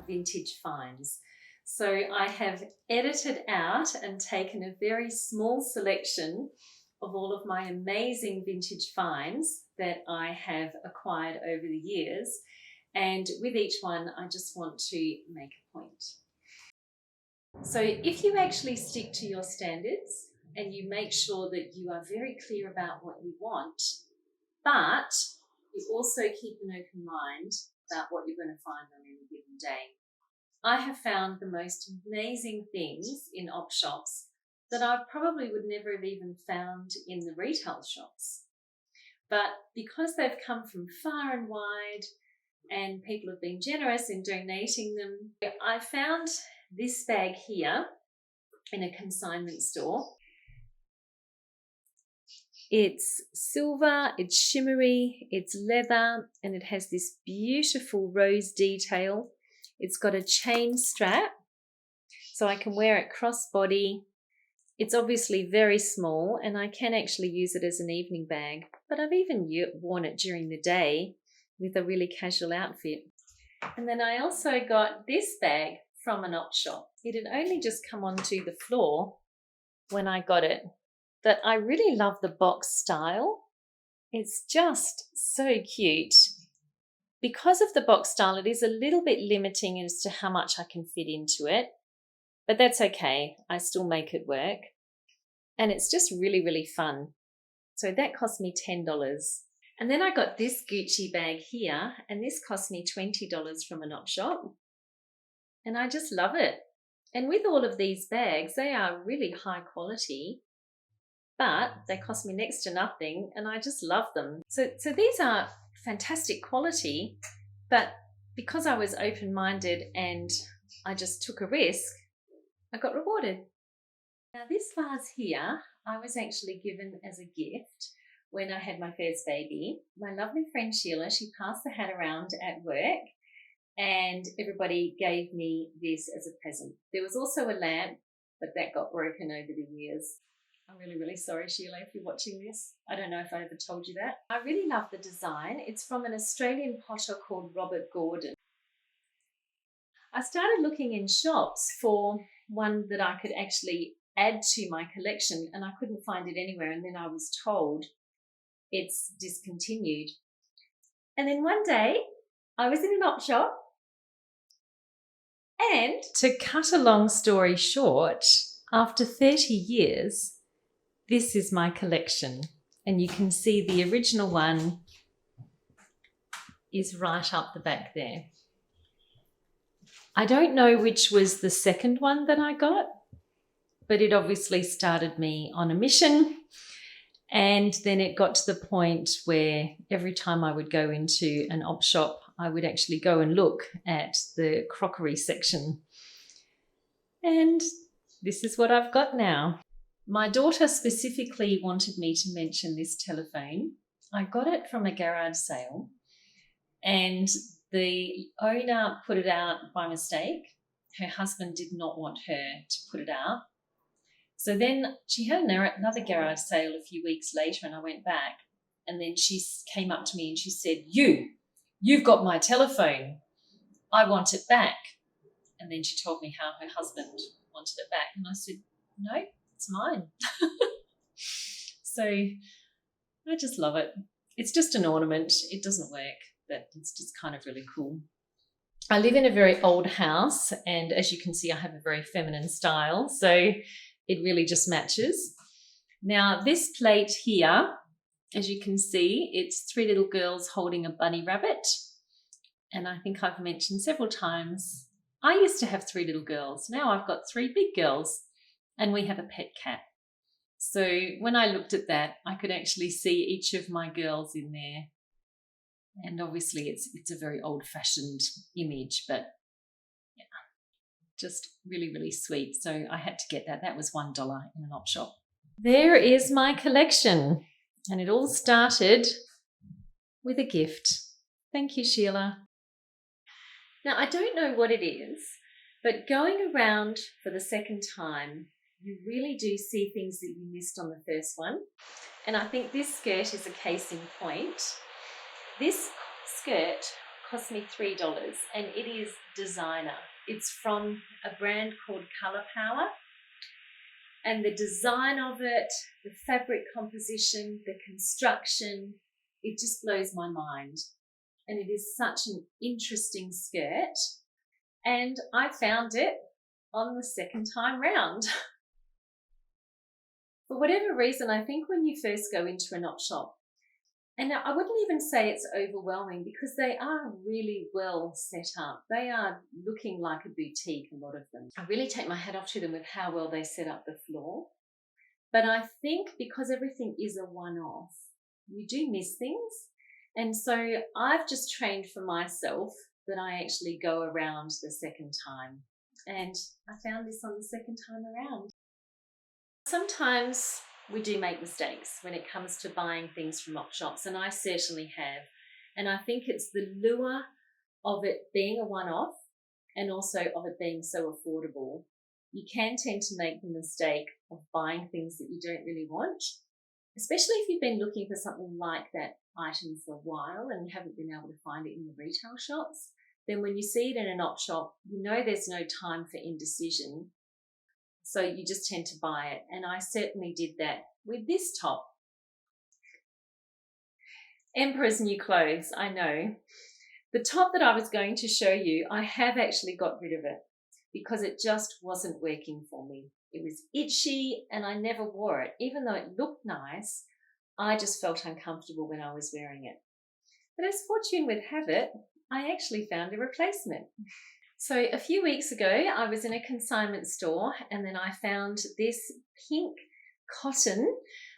vintage finds. So I have edited out and taken a very small selection of all of my amazing vintage finds that I have acquired over the years. And with each one, I just want to make a point. So if you actually stick to your standards and you make sure that you are very clear about what you want, but you also keep an open mind about what you're going to find on any given day. I have found the most amazing things in op shops that I probably would never have even found in the retail shops. But because they've come from far and wide and people have been generous in donating them, I found this bag here in a consignment store. It's silver, it's shimmery, it's leather, and it has this beautiful rose detail. It's got a chain strap, so I can wear it crossbody. It's obviously very small, and I can actually use it as an evening bag, but I've even worn it during the day with a really casual outfit. And then I also got this bag from an op shop. It had only just come onto the floor when I got it, but I really love the box style. It's just so cute. Because of the box style, it is a little bit limiting as to how much I can fit into it, but that's okay. I still make it work. And it's just really, really fun. So that cost me $10. And then I got this Gucci bag here, and this cost me $20 from an op shop. And I just love it. And with all of these bags, they are really high quality, but they cost me next to nothing, and I just love them. So these are fantastic quality, but because I was open-minded and I just took a risk, I got rewarded. Now this vase here, I was actually given as a gift when I had my first baby. My lovely friend Sheila, she passed the hat around at work and everybody gave me this as a present. There was also a lamp, but that got broken over the years. I'm really, really sorry, Sheila, if you're watching this. I don't know if I ever told you that. I really love the design. It's from an Australian potter called Robert Gordon. I started looking in shops for one that I could actually add to my collection, and I couldn't find it anywhere, and then I was told it's discontinued. And then one day I was in an op shop, and to cut a long story short, after 30 years, this is my collection, and you can see the original one is right up the back there. I don't know which was the second one that I got, but it obviously started me on a mission, and then it got to the point where every time I would go into an op shop, I would actually go and look at the crockery section. And this is what I've got now. My daughter specifically wanted me to mention this telephone. I got it from a garage sale, and the owner put it out by mistake. Her husband did not want her to put it out. So then she had another garage sale a few weeks later, and I went back, and then she came up to me and she said, you've got my telephone. I want it back. And then she told me how her husband wanted it back. And I said, no, it's mine. So I just love it. It's just an ornament. It doesn't work, but it's just kind of really cool. I live in a very old house, and as you can see, I have a very feminine style, so it really just matches. Now this plate here, as you can see, it's 3 little girls holding a bunny rabbit. And I think I've mentioned several times, I used to have 3 little girls. Now I've got 3 big girls, and we have a pet cat. So when I looked at that, I could actually see each of my girls in there. And obviously it's a very old-fashioned image, but yeah, just really, really sweet. So I had to get that. That was $1 in an op shop. There is my collection, and it all started with a gift. Thank you, Sheila. Now, I don't know what it is, but going around for the second time, you really do see things that you missed on the first one. And I think this skirt is a case in point. This skirt cost me $3, and it is designer. It's from a brand called Colour Power. And the design of it, the fabric composition, the construction, it just blows my mind. And it is such an interesting skirt. And I found it on the second time round. For whatever reason, I think when you first go into an op shop, and I wouldn't even say it's overwhelming because they are really well set up. They are looking like a boutique, a lot of them. I really take my hat off to them with how well they set up the floor. But I think because everything is a one-off, you do miss things. And so I've just trained for myself that I actually go around the second time. And I found this on the second time around. Sometimes we do make mistakes when it comes to buying things from op shops, and I certainly have. And I think it's the lure of it being a one-off and also of it being so affordable. You can tend to make the mistake of buying things that you don't really want, especially if you've been looking for something like that item for a while and you haven't been able to find it in the retail shops. Then when you see it in an op shop, you know there's no time for indecision. So you just tend to buy it. And I certainly did that with this top. Emperor's New Clothes, I know. The top that I was going to show you, I have actually got rid of it because it just wasn't working for me. It was itchy and I never wore it. Even though it looked nice, I just felt uncomfortable when I was wearing it. But as fortune would have it, I actually found a replacement. So a few weeks ago, I was in a consignment store and then I found this pink cotton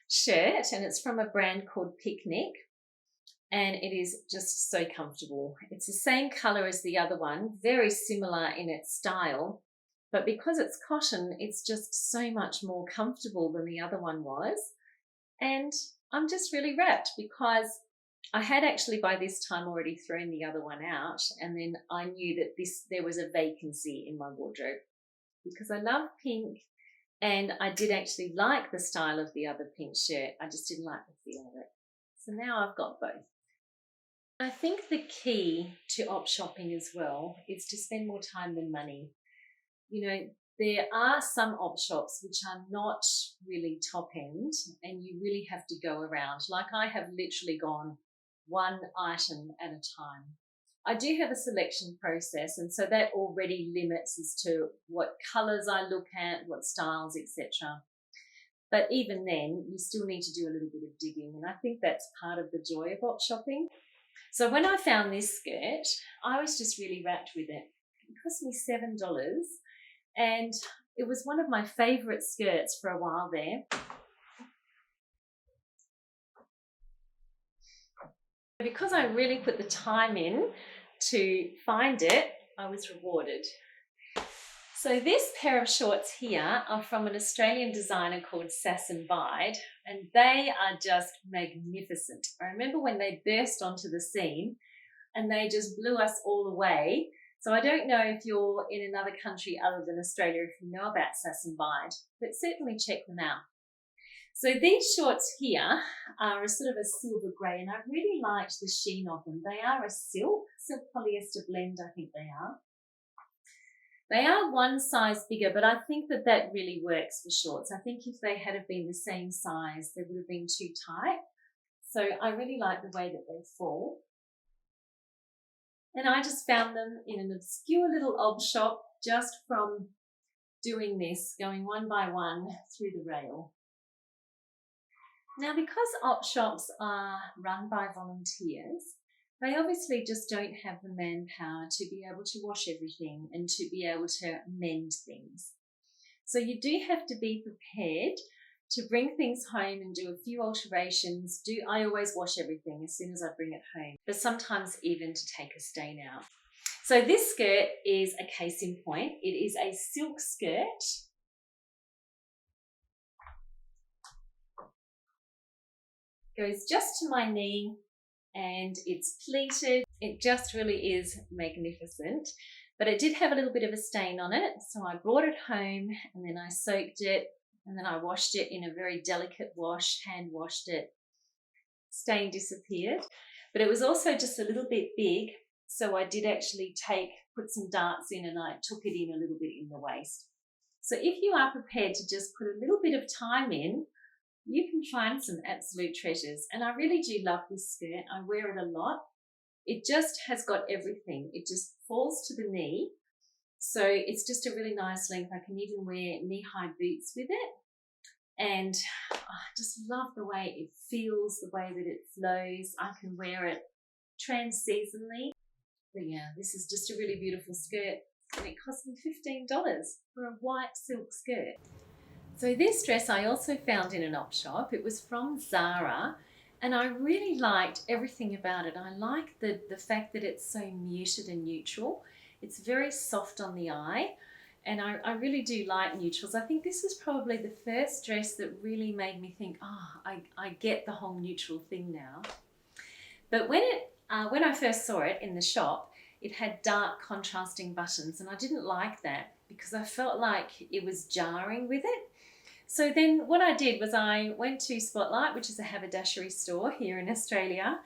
shirt, and it's from a brand called Picnic, and it is just so comfortable. It's the same color as the other one, very similar in its style, but because it's cotton, it's just so much more comfortable than the other one was. And I'm just really wrapped because I had actually by this time already thrown the other one out, and then I knew that there was a vacancy in my wardrobe because I love pink and I did actually like the style of the other pink shirt. I just didn't like the feel of it. So now I've got both. I think the key to op shopping as well is to spend more time than money. You know, there are some op shops which are not really top end and you really have to go around. Like I have literally gone one item at a time. I do have a selection process, and so that already limits as to what colours I look at, what styles, etc. But even then, you still need to do a little bit of digging, and I think that's part of the joy of op shopping. So when I found this skirt, I was just really wrapped with it. It cost me $7, and it was one of my favourite skirts for a while there. Because I really put the time in to find it, I was rewarded. So this pair of shorts here are from an Australian designer called Sass and Bide, and they are just magnificent. I remember when they burst onto the scene and they just blew us all away. So I don't know if you're in another country other than Australia if you know about Sass and Bide, but certainly check them out. So these shorts here are a sort of a silver grey, and I really liked the sheen of them. They are a silk polyester blend, I think they are. They are one size bigger, but I think that really works for shorts. I think if they had have been the same size, they would have been too tight. So I really like the way that they fall. And I just found them in an obscure little ob shop just from doing this, going one by one through the rail. Now, because op shops are run by volunteers, they obviously just don't have the manpower to be able to wash everything and to be able to mend things. So you do have to be prepared to bring things home and do a few alterations. I always wash everything as soon as I bring it home, but sometimes even to take a stain out. So this skirt is a case in point. It is a silk skirt. Goes just to my knee and it's pleated. It just really is magnificent, but it did have a little bit of a stain on it. So I brought it home and then I soaked it and then I washed it in a very delicate wash, hand washed it. Stain disappeared, but it was also just a little bit big So I did actually put some darts in, and I took it in a little bit in the waist. So if you are prepared to just put a little bit of time in, you can find some absolute treasures. And I really do love this skirt. I wear it a lot. It just has got everything. It just falls to the knee. So it's just a really nice length. I can even wear knee-high boots with it. And I just love the way it feels, the way that it flows. I can wear it trans-seasonally. But yeah, this is just a really beautiful skirt. And it cost me $15 for a white silk skirt. So this dress I also found in an op shop. It was from Zara, and I really liked everything about it. I like the fact that it's so muted and neutral. It's very soft on the eye, and I really do like neutrals. I think this is probably the first dress that really made me think, I get the whole neutral thing now. But when I first saw it in the shop, it had dark contrasting buttons, and I didn't like that because I felt like it was jarring with it. So then what I did was I went to Spotlight, which is a haberdashery store here in Australia,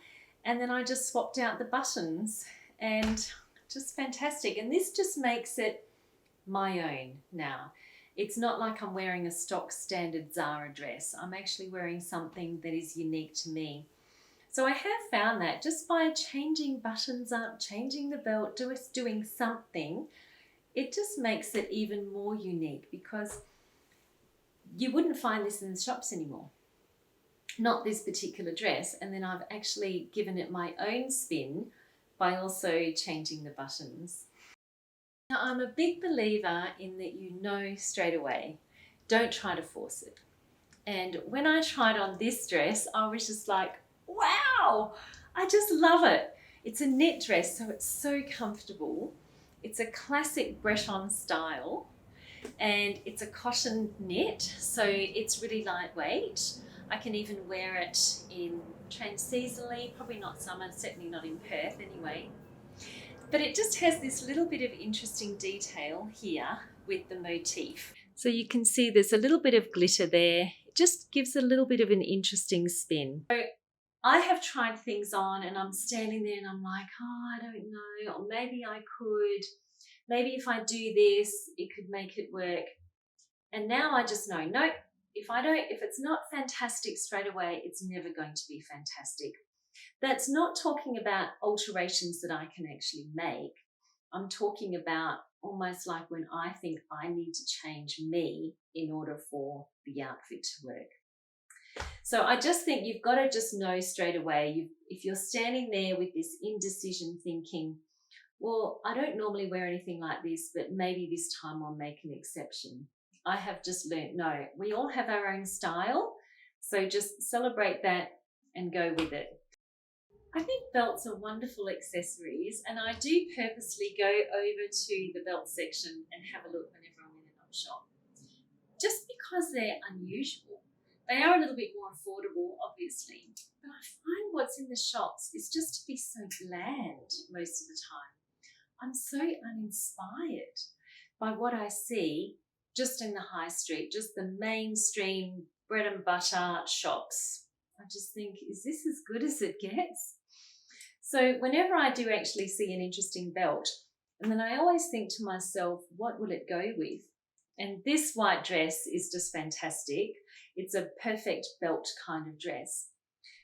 and then I just swapped out the buttons, and just fantastic. And this just makes it my own now. It's not like I'm wearing a stock standard Zara dress. I'm actually wearing something that is unique to me. So I have found that just by changing buttons up, changing the belt, doing something, it just makes it even more unique, because you wouldn't find this in the shops anymore. Not this particular dress. And then I've actually given it my own spin by also changing the buttons. Now, I'm a big believer in that you know straight away. Don't try to force it. And when I tried on this dress, I was just like, wow, I just love it. It's a knit dress, so it's so comfortable. It's a classic Breton style, and it's a cotton knit, so it's really lightweight. I can even wear it in trans-seasonally, probably not summer, certainly not in Perth anyway. But it just has this little bit of interesting detail here with the motif. So you can see there's a little bit of glitter there. It just gives a little bit of an interesting spin. So I have tried things on, and I'm standing there and I'm like, I don't know, or maybe I could. Maybe if I do this, it could make it work. And now I just know, nope, if it's not fantastic straight away, it's never going to be fantastic. That's not talking about alterations that I can actually make. I'm talking about almost like when I think I need to change me in order for the outfit to work. So I just think you've got to just know straight away, if you're standing there with this indecision thinking, well, I don't normally wear anything like this, but maybe this time I'll make an exception. I have just learnt, no, we all have our own style. So just celebrate that and go with it. I think belts are wonderful accessories, and I do purposely go over to the belt section and have a look whenever I'm in an op shop. Just because they're unusual. They are a little bit more affordable, obviously, but I find what's in the shops is just to be so bland most of the time. I'm so uninspired by what I see just in the high street, just the mainstream bread and butter shops. I just think, is this as good as it gets? So whenever I do actually see an interesting belt, and then I always think to myself, what will it go with? And this white dress is just fantastic. It's a perfect belt kind of dress.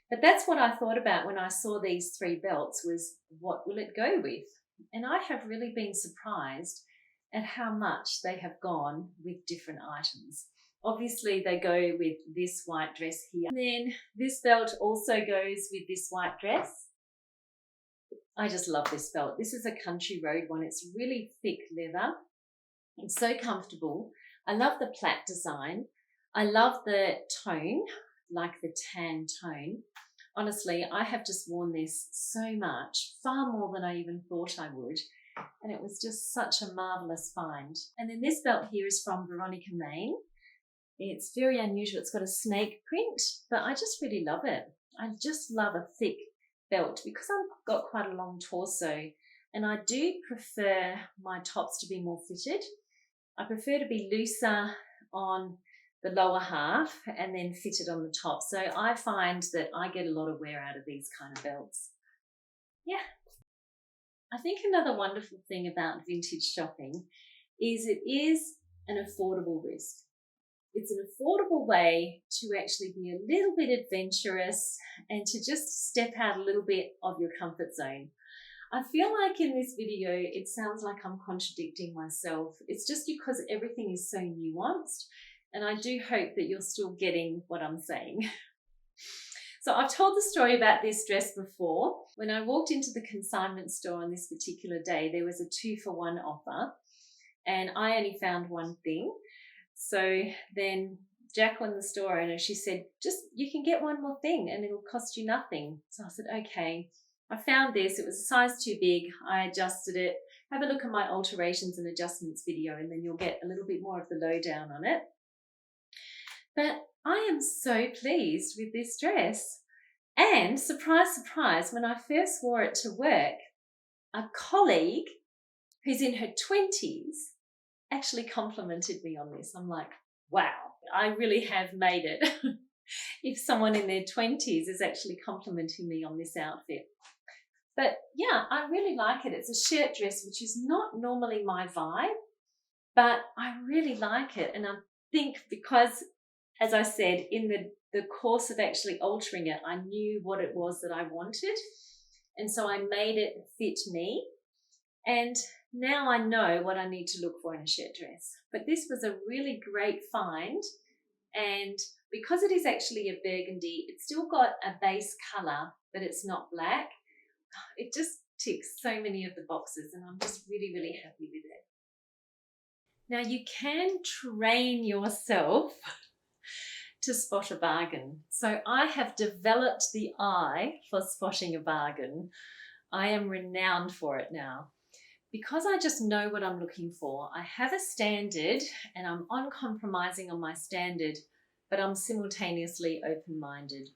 But that's what I thought about when I saw these three belts, was what will it go with? And I have really been surprised at how much they have gone with different items. Obviously, they go with this white dress here. And then this belt also goes with this white dress. I just love this belt. This is a Country Road one. It's really thick leather. It's so comfortable. I love the plait design. I love the tone, like the tan tone. Honestly, I have just worn this so much, far more than I even thought I would. And it was just such a marvellous find. And then this belt here is from Veronica Main. It's very unusual. It's got a snake print, but I just really love it. I just love a thick belt because I've got quite a long torso, and I do prefer my tops to be more fitted. I prefer to be looser on the lower half and then fitted on the top. So I find that I get a lot of wear out of these kind of belts. Yeah. I think another wonderful thing about vintage shopping is it is an affordable risk. It's an affordable way to actually be a little bit adventurous and to just step out a little bit of your comfort zone. I feel like in this video, it sounds like I'm contradicting myself. It's just because everything is so nuanced, and I do hope that you're still getting what I'm saying. So I've told the story about this dress before. When I walked into the consignment store on this particular day, there was a 2-for-1 offer, and I only found one thing. So then Jacqueline, the store owner, she said, you can get one more thing and it'll cost you nothing. So I said, okay. I found this, it was a size too big. I adjusted it. Have a look at my alterations and adjustments video and then you'll get a little bit more of the lowdown on it. But I am so pleased with this dress. And surprise, surprise, when I first wore it to work, a colleague who's in her 20s actually complimented me on this. I'm like, wow, I really have made it. If someone in their 20s is actually complimenting me on this outfit. But yeah, I really like it. It's a shirt dress, which is not normally my vibe, but I really like it. And I think because, as I said, in the course of actually altering it, I knew what it was that I wanted. And so I made it fit me. And now I know what I need to look for in a shirt dress. But this was a really great find. And because it is actually a burgundy, it's still got a base colour, but it's not black. It just ticks so many of the boxes and I'm just really, really happy with it. Now you can train yourself to spot a bargain. So I have developed the eye for spotting a bargain. I am renowned for it now. Because I just know what I'm looking for, I have a standard and I'm uncompromising on my standard, but I'm simultaneously open-minded.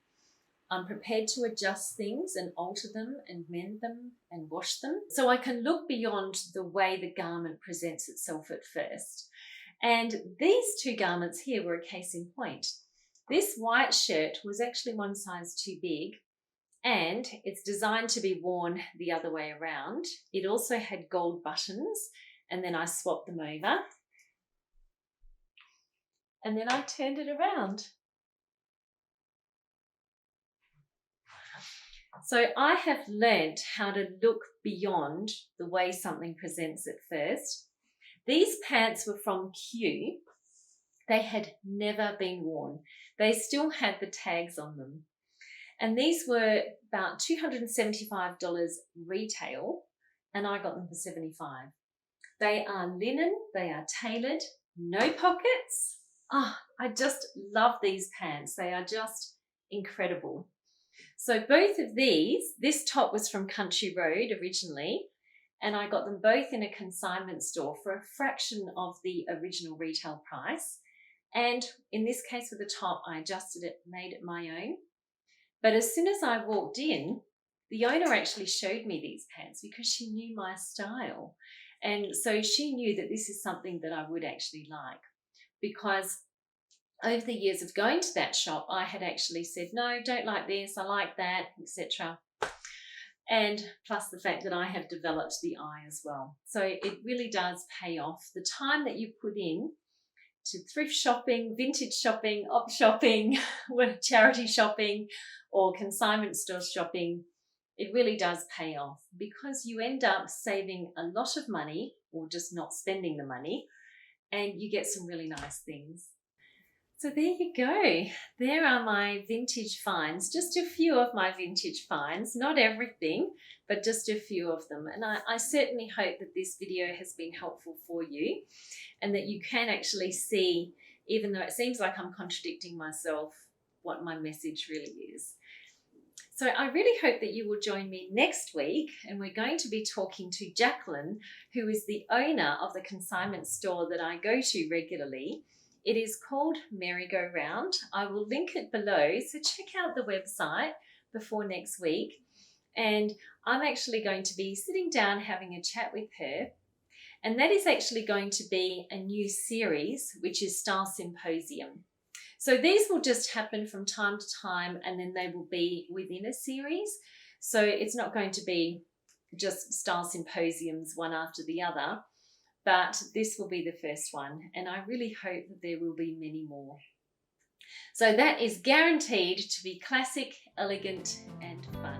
I'm prepared to adjust things and alter them and mend them and wash them. So I can look beyond the way the garment presents itself at first. And these two garments here were a case in point. This white shirt was actually one size too big. And it's designed to be worn the other way around. It also had gold buttons and then I swapped them over. And then I turned it around. So I have learnt how to look beyond the way something presents at first. These pants were from Q. They had never been worn. They still had the tags on them. And these were about $275 retail, and I got them for $75. They are linen, they are tailored, no pockets. I just love these pants. They are just incredible. So both of these, this top was from Country Road originally, and I got them both in a consignment store for a fraction of the original retail price. And in this case with the top, I adjusted it, made it my own. But as soon as I walked in, the owner actually showed me these pants because she knew my style. And so she knew that this is something that I would actually like, because over the years of going to that shop, I had actually said, no, don't like this, I like that, etc. And plus the fact that I have developed the eye as well. So it really does pay off. The time that you put in to thrift shopping, vintage shopping, opshopping, charity shopping, or consignment store shopping, it really does pay off because you end up saving a lot of money or just not spending the money, and you get some really nice things. So there you go. There are my vintage finds, just a few of my vintage finds, not everything, but just a few of them. And I certainly hope that this video has been helpful for you and that you can actually see, even though it seems like I'm contradicting myself, what my message really is. So I really hope that you will join me next week, and we're going to be talking to Jacqueline, who is the owner of the consignment store that I go to regularly. It is called Merry Go Round. I will link it below, so check out the website before next week. And I'm actually going to be sitting down having a chat with her. And that is actually going to be a new series, which is Style Symposium. So these will just happen from time to time, and then they will be within a series. So it's not going to be just style symposiums one after the other, but this will be the first one, and I really hope that there will be many more. So that is guaranteed to be classic, elegant, and fun.